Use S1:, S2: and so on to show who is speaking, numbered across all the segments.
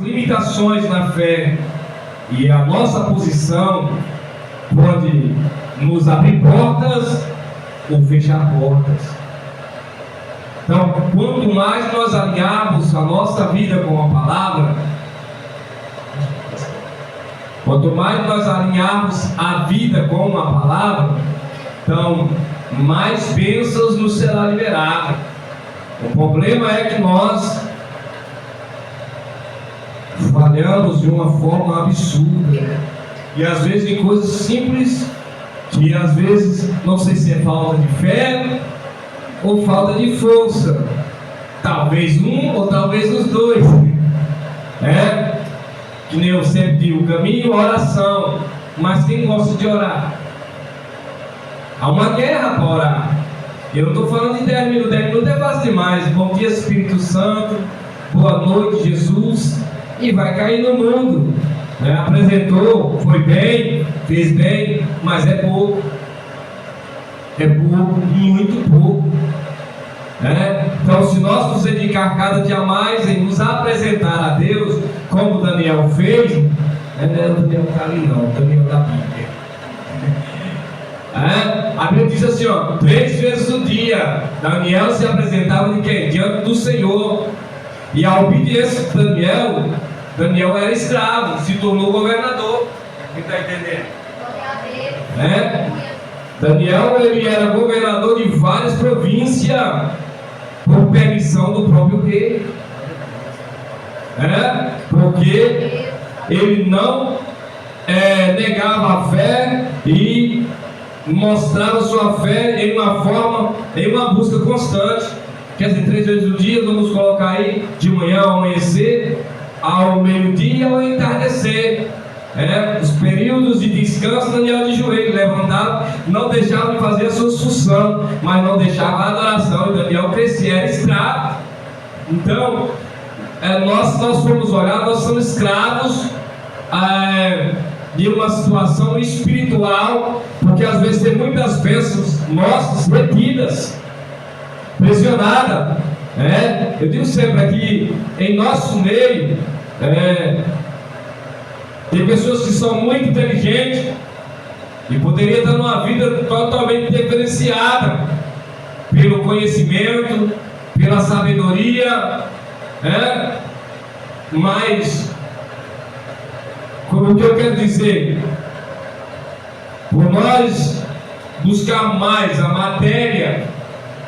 S1: limitações na fé e a nossa posição pode nos abrir portas ou fechar portas. Então, quanto mais nós alinharmos a nossa vida com a palavra, quanto mais nós alinharmos a vida com a palavra, então mais bênçãos nos será liberado. O problema é que nós falhamos de uma forma absurda, e às vezes em coisas simples, que às vezes não sei se é falta de fé ou falta de força, talvez um ou talvez os dois, que nem eu sempre digo, o caminho, a oração. Mas quem gosta de orar? Há uma guerra para orar. Eu não estou falando de 10 minutos, 10 minutos é fácil demais. Bom dia, Espírito Santo, boa noite, Jesus, e vai cair no mundo. Apresentou, foi bem, fez bem, mas é pouco. É pouco, muito pouco. Então, se nós nos dedicar cada dia mais em nos apresentar a Deus, como Daniel fez, não é o Daniel está ali não, o Daniel da Bíblia. A Bíblia diz assim, 3 vezes no dia, Daniel se apresentava de quem? Diante do Senhor. E a obediência de Daniel era escravo, se tornou governador. Quem está entendendo? Daniel, ele era governador de várias províncias, por permissão do próprio rei, porque ele não negava a fé e mostrava sua fé em uma busca constante. Quer dizer, 3 vezes no dia, vamos colocar aí, de manhã ao amanhecer, ao meio-dia ao entardecer. Os períodos de descanso, Daniel de joelho, levantava, não deixava de fazer a sua função, mas não deixava a adoração, e Daniel crescia, era escravo. Então, nós formos olhar, nós somos escravos de uma situação espiritual, porque às vezes tem muitas bênçãos nossas retidas, pressionadas. Eu digo sempre aqui, em nosso meio, tem pessoas que são muito inteligentes e poderiam estar numa vida totalmente diferenciada pelo conhecimento, pela sabedoria, mas, como que eu quero dizer, por nós buscar mais a matéria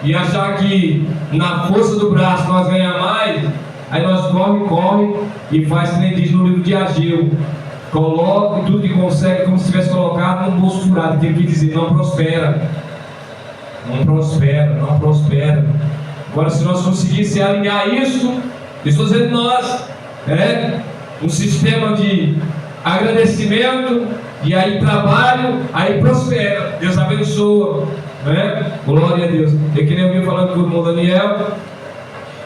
S1: e achar que na força do braço nós ganhamos mais, aí nós corre e faz que nem diz no livro de Ageu. Coloca tudo que consegue como se tivesse colocado num bolso furado. Que ele quer dizer, não prospera. Agora, se nós conseguíssemos alinhar isso, estou dizendo nós, um sistema de agradecimento, e aí trabalho, aí prospera. Deus abençoa, glória a Deus. Eu queria ouvir falando com o irmão Daniel.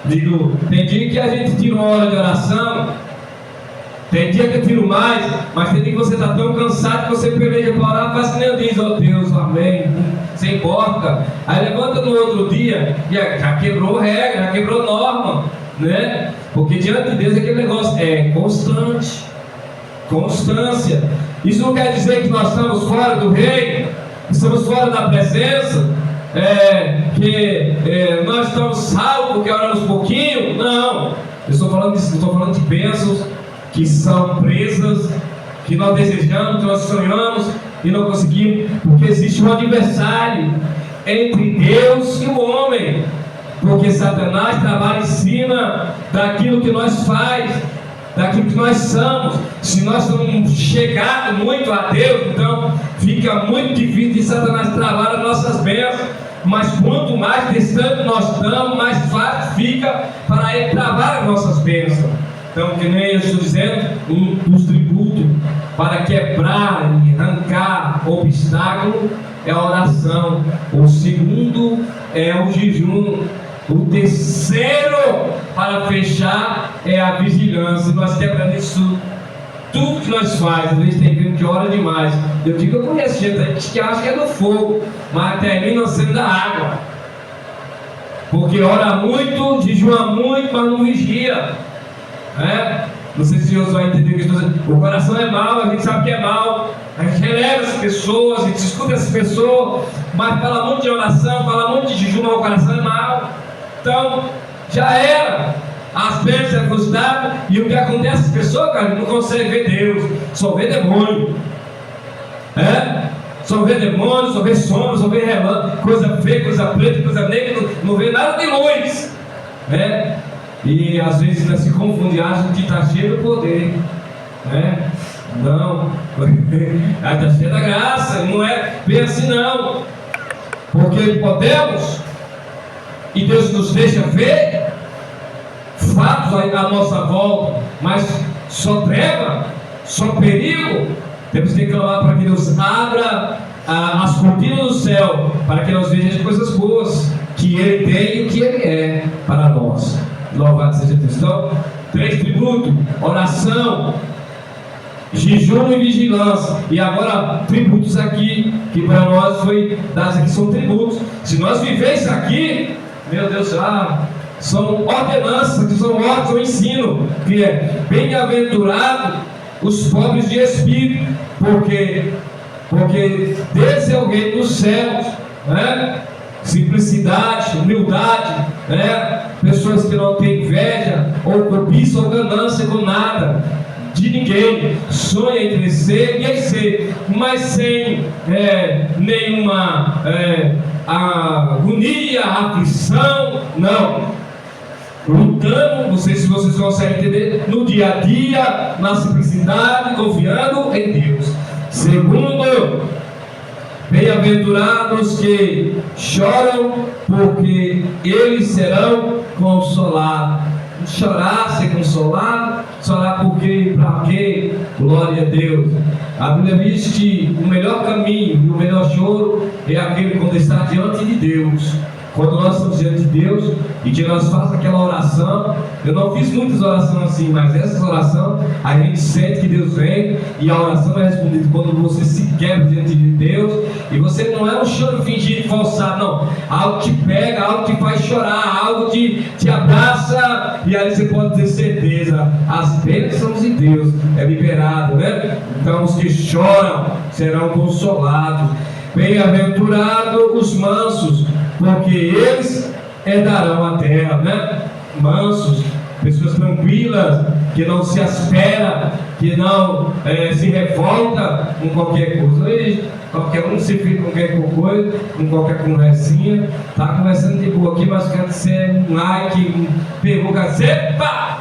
S1: Digo, tem dia que a gente tira uma hora de oração. Tem dia que eu tiro mais, mas tem dia que você está tão cansado que você peleja para orar, faz que nem eu diz, Deus, amém, sem importa. Aí levanta no outro dia, e já quebrou regra, já quebrou norma, Porque diante de Deus aquele negócio é constância. Isso não quer dizer que nós estamos fora do reino, estamos fora da presença, que nós estamos salvos porque oramos pouquinho. Não, eu estou falando de bênçãos que são presas, que nós desejamos, que nós sonhamos e não conseguimos, porque existe um adversário entre Deus e o homem, porque Satanás trabalha em cima daquilo que nós faz, daquilo que nós somos. Se nós não chegarmos muito a Deus, então fica muito difícil de Satanás travar as nossas bênçãos. Mas quanto mais distante nós estamos, mais fácil fica para ele travar as nossas bênçãos. Então, que nem eu estou dizendo, um dos tributos para quebrar e arrancar obstáculo é a oração. O segundo é o jejum. O terceiro, para fechar, é a vigilância. Nós quebramos isso, tudo que nós fazemos. Às vezes tem gente que ora demais. Eu digo que eu conheço gente que acha que é do fogo, mas termina sendo da água. Porque ora muito, jejua muito, mas não vigia. Não sei se Deus vai entender o que eu estou dizendo. O coração é mau, a gente sabe que é mau. A gente releva as pessoas, a gente escuta as pessoas, mas fala muito de oração, fala muito de jejum, mas o coração é mau. Então, já era. As bênçãos é frustrado, e o que acontece? As pessoas, cara, não conseguem ver Deus, só vê demônio. Só vê demônio, só vê sombra, só vê relâmpago, coisa feia, coisa preta, coisa negra, não vê nada de luz. E às vezes ainda se confunde, acha que está cheio do poder. Não, está cheio da graça, não é bem assim não. Porque podemos, e Deus nos deixa ver fatos à nossa volta, mas só treva, só perigo. Temos que clamar para que Deus abra as cortinas do céu, para que nós vejamos as coisas boas que Ele tem e o que Ele é para nós. Louvado seja Deus. Então, 3 tributos: oração, jejum e vigilância. E agora, tributos aqui, que para nós foi dados aqui, são tributos. Se nós vivemos isso aqui, meu Deus, são ordenanças, que são ordens, o ensino, que é bem-aventurado os pobres de espírito, porque desse é o reino dos céus, simplicidade, humildade, pessoas que não têm inveja, ou cobiça, ou ganância com nada de ninguém, sonha em crescer e em ser, mas sem nenhuma agonia, aflição, não. Lutando, não sei se vocês conseguem entender, no dia a dia, na simplicidade, confiando em Deus. Segundo, bem-aventurados que choram, porque eles serão consolados. Chorar, ser consolado, chorar porque, para quê? Glória a Deus. A Bíblia diz que o melhor caminho e o melhor choro é aquele quando está diante de Deus. Quando nós estamos diante de Deus e que nós fazemos aquela oração, eu não fiz muitas orações assim, mas essas orações a gente sente que Deus vem e a oração é respondida quando você se quebra diante de Deus. E você não é um choro fingido, falsado, não. Algo te pega, algo te faz chorar, algo te abraça, e aí você pode ter certeza, as bênçãos de Deus é liberado, Então os que choram serão consolados. Bem-aventurados os mansos, porque eles herdarão a terra, Mansos, pessoas tranquilas, que não se espera, que não se revolta com qualquer coisa. Qualquer um se fica com qualquer coisa, com qualquer conversinha. Tá conversando de boa aqui, mas quer ser um like, pergunta, epa!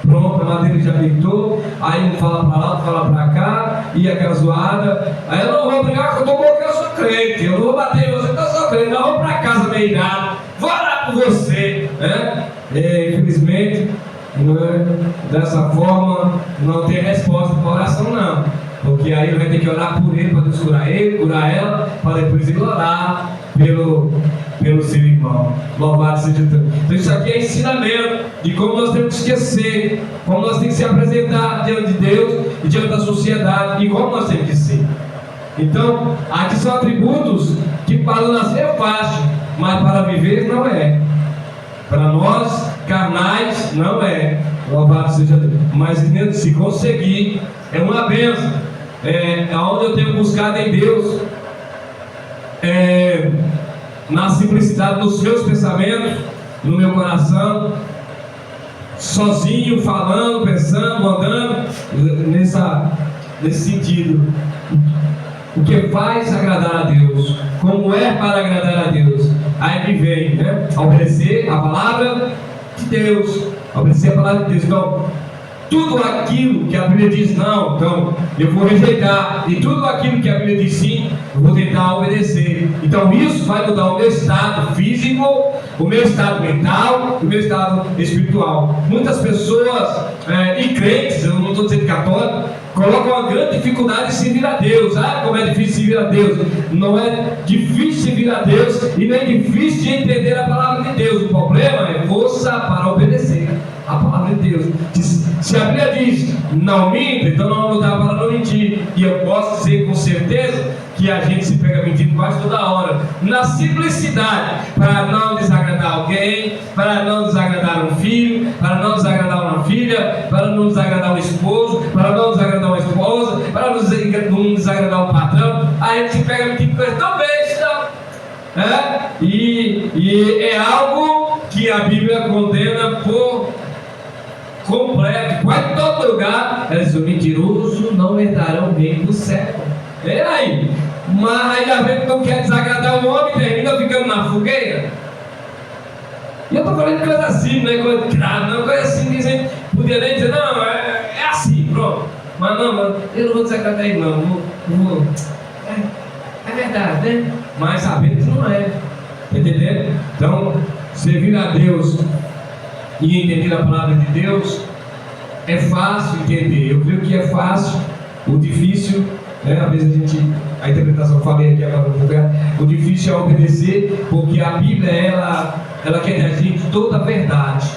S1: Pronto, a madeira já deitou. Aí um fala para lá, outro fala para cá, e aquela zoada. Aí eu não vou brigar, porque eu tô bom que eu sou crente. Eu não vou bater em você, porque eu sou crente. Não, vou para casa meio nada. Vou orar por você, infelizmente, dessa forma, não tem resposta para a oração, não. Porque aí vai ter que orar por ele, para Deus curar ele, curar ela, para depois ele orar pelo seu irmão. Louvado seja Deus. Então isso aqui é ensinamento de como nós temos que esquecer, como nós temos que se apresentar diante de Deus e diante da sociedade, e como nós temos que ser. Então, aqui são atributos que para nascer é fácil, mas para viver não é. Para nós, carnais, não é. Louvado seja Deus. Mas se conseguir, é uma bênção. Onde eu tenho buscado em Deus, na simplicidade dos meus pensamentos, no meu coração, sozinho, falando, pensando, andando, nesse sentido. O que faz agradar a Deus, como é para agradar a Deus, aí que vem, obedecer a palavra de Deus, obedecer a palavra de Deus. Então, tudo aquilo que a Bíblia diz não, então eu vou rejeitar, e tudo aquilo que a Bíblia diz sim, eu vou tentar obedecer. Então isso vai mudar o meu estado físico, o meu estado mental, o meu estado espiritual. Muitas pessoas, e crentes, eu não estou dizendo católico, colocam uma grande dificuldade em servir a Deus. Como é difícil servir a Deus? Não é difícil servir a Deus e nem é difícil de entender a palavra de Deus. O problema é força para obedecer a palavra de Deus. Se a Bíblia diz não minta, então não dá para não mentir. E eu posso dizer com certeza que que a gente se pega mentindo quase toda hora, na simplicidade, para não desagradar alguém, para não desagradar um filho, para não desagradar uma filha, para não desagradar um esposo, para não desagradar uma esposa, para não desagradar um patrão. A gente se pega mentindo coisa tão besta, e é algo que a Bíblia condena por completo. Quase em todo lugar ela diz: o mentiroso não herdará o reino do céu. É aí, mas ainda bem que não quer desagradar o homem, termina ficando na fogueira. E eu estou falando de coisa assim, não é coisa de grave, não é coisa assim que a gente podia nem dizer: não, é assim, pronto. Mas não, eu não vou desagradar ele, não. É verdade, né? Mas sabendo que não é. Entendendo? Então, servir a Deus e entender a palavra de Deus é fácil entender. Eu creio que é fácil. O difícil, às vezes a interpretação, falei aqui agora no lugar, o difícil é obedecer, porque a Bíblia ela quer da gente toda a verdade,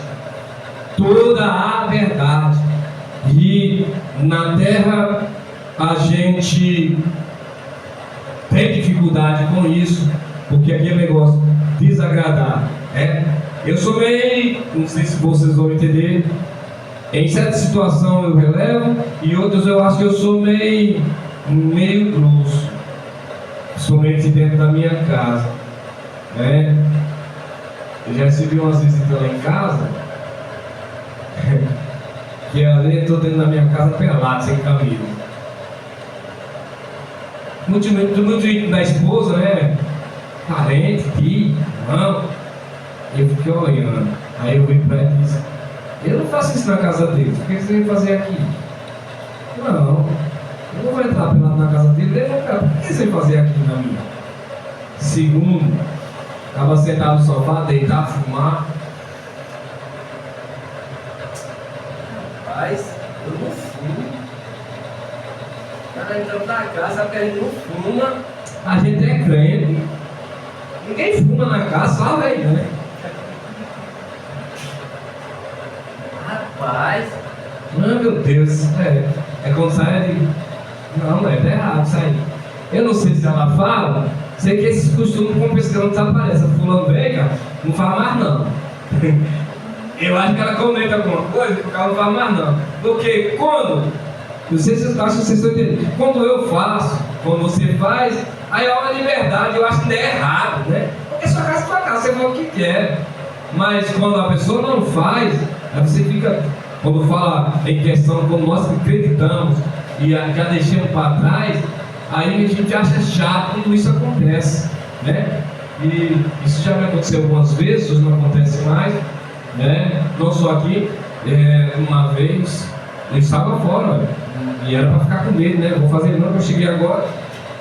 S1: e na terra a gente tem dificuldade com isso, porque aqui é negócio desagradar, Eu sou meio, não sei se vocês vão entender, em certa situação eu relevo, e outras eu acho que eu sou meio grosso, somente dentro da minha casa, Eu já recebi umas visitas lá em casa, que ali eu estou dentro da minha casa pelado, sem camisa. Muito íntimo da esposa, parente, tio, irmão. Eu fiquei olhando, aí eu vi para ela e disse: eu não faço isso na casa deles, o que você vai fazer aqui? Não, eu não vou entrar pelado na casa dele, o que você vai fazer aqui na minha? Segundo, estava sentado no sofá, deitado, fumar. Rapaz, eu não fumo. Ela entrando na casa, sabe que a gente não fuma. A gente é crente. Ninguém fuma na casa, só velho, né? Rapaz, meu Deus, é quando sai de... Não, é errado isso aí. Eu não sei se ela fala, sei que esses costumes com pescando desaparecem. Fulano vem, cara, não fala mais não. Eu acho que ela comenta alguma coisa, porque ela não fala mais não. Porque quando, não sei se acho que vocês estão entendendo, quando eu faço, quando você faz, aí é uma liberdade, eu acho que não é errado, Porque sua casa é sua casa, você fala o que quer. Mas quando a pessoa não faz, aí você fica, quando fala em questão, quando nós acreditamos e já deixamos para trás, aí a gente acha chato quando isso acontece, E isso já me aconteceu algumas vezes, hoje não acontece mais, Não só aqui, uma vez eu estava fora, e era para ficar com medo, Vou fazer não, eu cheguei agora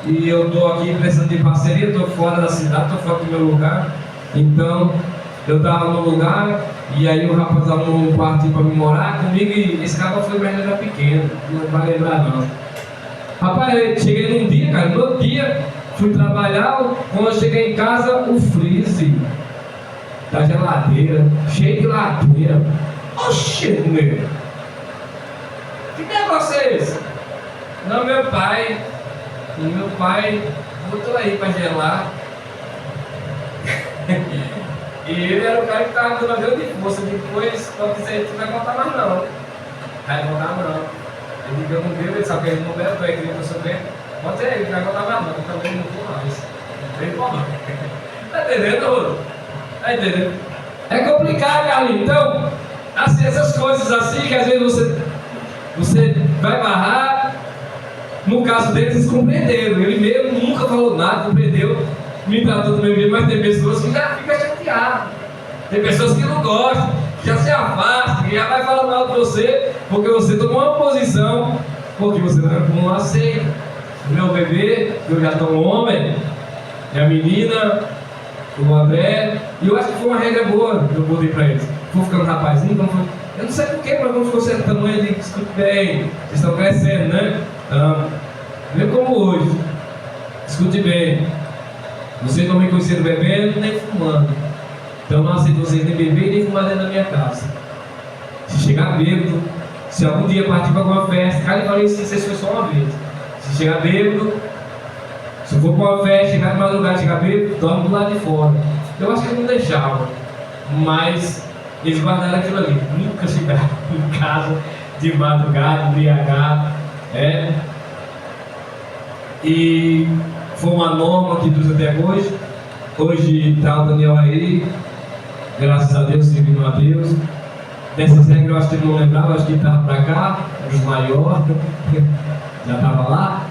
S1: e eu estou aqui precisando de parceria, estou fora da cidade, estou fora do meu lugar, então eu estava no lugar e aí o rapaz estava num quarto para me morar comigo e esse cara foi mais era pequeno, não vai lembrar não. Rapaz, eu cheguei num dia, cara, no outro dia fui trabalhar, quando eu cheguei em casa, o freezer da geladeira, cheio de ladeira. Oxê, meu! Que negócio é esse? Não, meu pai botou aí para gelar. E ele era o cara que estava dando a Deus de força. Depois, quando você não vai contar mais não. Vai contar não. Ele digo, eu não bebo, ele sabe que ele não bebe, tu é que eu sou bem. Pode ser ele, não vai contar mais não, eu também não vou mais. Não tem como. Tá entendendo, Rô? Tá entendendo? É complicado, Carlinhos. Então, assim, essas coisas assim que às vezes você vai barrar. No caso deles, eles compreenderam. Ele mesmo nunca falou nada, compreendeu, me tratou do meu jeito, mas tem pessoas que já ficam chateadas. Tem pessoas que não gostam, que já se afastam, que já vai falar mal de você, porque você tomou uma posição, porque você não aceita. O meu bebê, eu já estou um homem, e a menina, o André, e eu acho que foi uma regra boa que eu botei para eles. Vou ficando rapazinho, eu não sei porquê, mas vamos ficou certo tamanho ali, escute bem, vocês estão crescendo, Então, não é como hoje. Escute bem, vocês não me conheceram bebendo nem fumando, então não aceito vocês nem beber nem fumar dentro da minha casa. Se chegar bêbado, se algum dia partir para alguma festa, cara, eu falei isso, vocês foi só uma vez. Se chegar bêbado, Se for para uma festa, chegar de madrugada, chegar bem, dorme do lado de fora. Eu acho que eles não deixavam, mas eles guardaram aquilo ali. Nunca chegaram em casa de madrugada, embriagado. E foi uma norma que dos até hoje. Hoje está o Daniel aí, graças a Deus, servindo a Deus. Dessas regras eu acho que ele não lembrava, acho que ele estava para cá, era os maiores, já estava lá.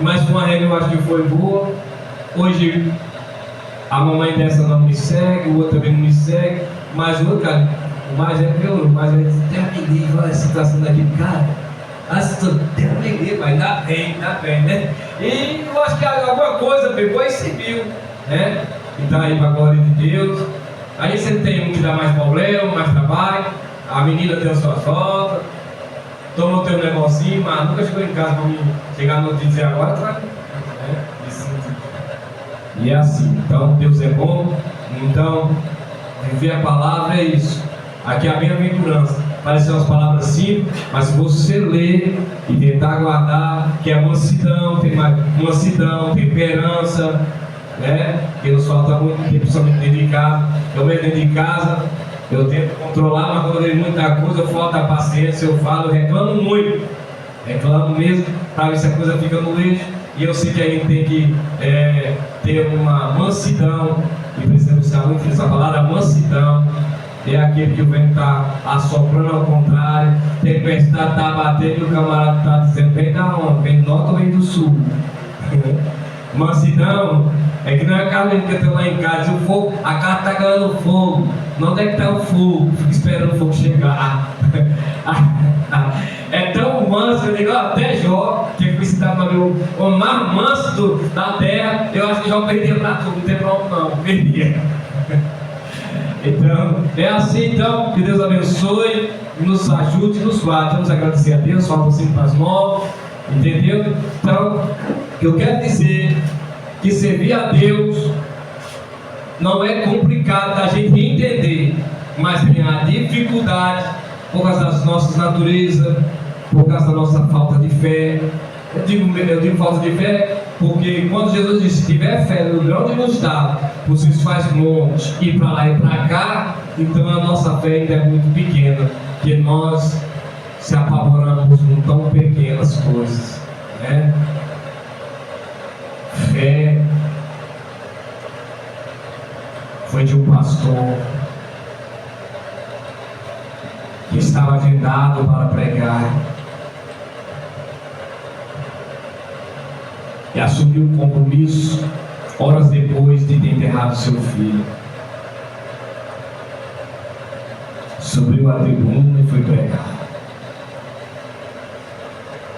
S1: Mas foi uma regra eu acho que foi boa. Hoje a mamãe dessa não me segue, o outro também não me segue, mas o outro, cara, o mais é piorou, mas ele disse, tem a menina, olha a situação daquele cara. Tem a menina, mas dá bem, né? E eu acho que alguma coisa pegou e serviu, né? E tá aí para a glória de Deus. Aí você tem um que dá mais problema, mais trabalho, a menina tem a sua falta, toma o teu negocinho, mas nunca chegou em casa para mim chegar no dia e dizer agora, tá? E é assim, então Deus é bom, então viver a palavra é isso. Aqui é a bem-aventurança. Parecem umas palavras simples, mas se você ler e tentar guardar, que é mansidão, temperança, né? Que nos falta muito, principalmente dentro de casa. Eu mesmo dentro de casa, eu tento controlar, mas quando eu vejo muita coisa, falta paciência, eu falo, eu reclamo muito. Reclamo mesmo, para ver se a coisa fica no eixo. E eu sei que a gente tem que ter uma mansidão, e precisamos usar muito essa palavra, mansidão. É aquele que o vento está assoprando ao contrário, tempestade está batendo e o camarada está dizendo, vem da onde? Vem do norte ou vem do sul? Mansidão é que não é aquela que está lá em casa, o fogo, a casa está ganhando fogo. Não, onde é que está o fogo? Fica esperando o fogo chegar. É tão manso, eu digo, até Jó, que foi citado para mim, o mais manso da terra, eu acho que Jó perdia para tudo, não tem problema não, perdia. Então, é assim então, que Deus abençoe, nos ajude, nos guarde. Vamos agradecer a Deus, faltam 5 para as 9, entendeu? Então, eu quero dizer que servir a Deus não é complicado da gente entender, mas tem a dificuldade por causa das nossas naturezas, por causa da nossa falta de fé. Eu digo falta de fé porque quando Jesus disse, se tiver fé no grão de mostarda, vocês fazem montes, ir para lá e para cá, então a nossa fé ainda é muito pequena, porque nós se apavoramos com tão pequenas coisas, né? Fé foi de um pastor que estava agendado para pregar e assumiu um compromisso horas depois de ter enterrado seu filho. Subiu a tribuna e foi pregar.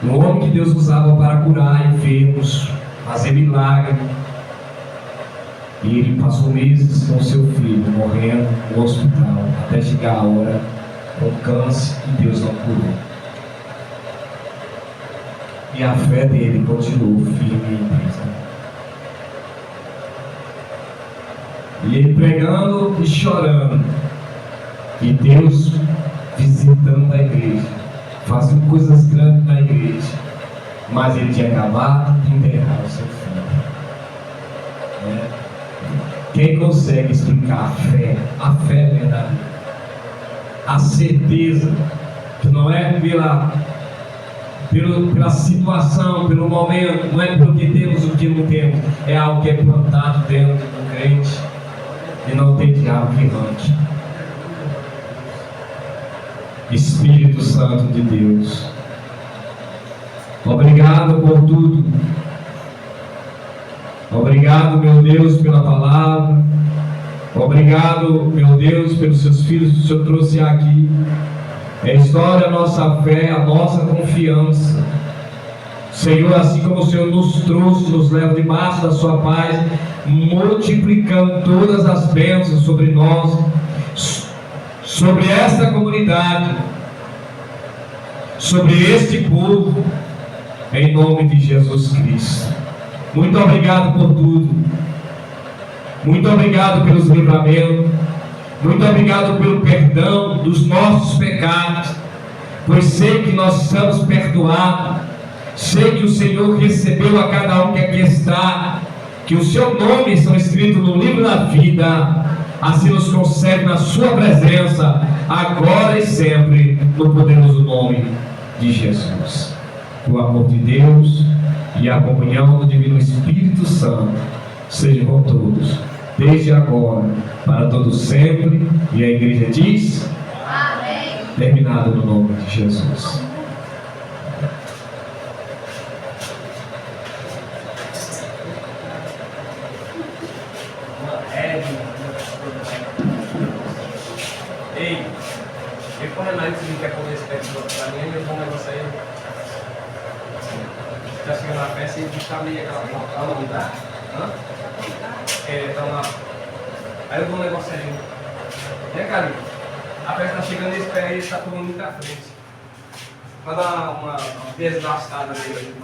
S1: Um homem que Deus usava para curar enfermos, fazer milagre. E ele passou meses com seu filho morrendo no hospital, até chegar a hora com câncer e Deus não curou. E a fé dele continuou firme em Deus. E ele pregando e chorando. E Deus visitando a igreja, fazendo coisas grandes na igreja. Mas ele tinha acabado de enterrar o seu filho. Quem consegue explicar a fé é verdadeira. A certeza que não é pela situação, pelo momento, não é pelo que temos ou o que não temos, é algo que é plantado dentro do crente e não tem diabo que arranque. Espírito Santo de Deus, obrigado por tudo. Obrigado, meu Deus, pela palavra. Obrigado, meu Deus, pelos seus filhos que o Senhor trouxe aqui. É a história, a nossa fé, a nossa confiança. Senhor, assim como o Senhor nos trouxe, nos leva debaixo da sua paz, multiplicando todas as bênçãos sobre nós, sobre esta comunidade, sobre este povo, em nome de Jesus Cristo. Muito obrigado por tudo. Muito obrigado pelos livramentos. Muito obrigado pelo perdão dos nossos pecados, pois sei que nós estamos perdoados. Sei que o Senhor recebeu a cada um que aqui está, que o seu nome está escrito no livro da vida. Assim nos concede na sua presença, agora e sempre, no poderoso nome de Jesus. O amor de Deus e a comunhão do Divino Espírito Santo sejam com todos, desde agora, para todos sempre. E a igreja diz: amém. Terminado no nome de Jesus.
S2: Ei, depois a Maria que quer comer esse pé pra mim, é um bom negócio aí. Já chegou na festa e está meio aquela não dá? Hã? É, tá lá. Aí eu vou um negócio aí. Né, Carlinhos? A festa tá chegando nesse pé aí, está todo mundo muito à frente. Vai dar uma desgastada nele aí.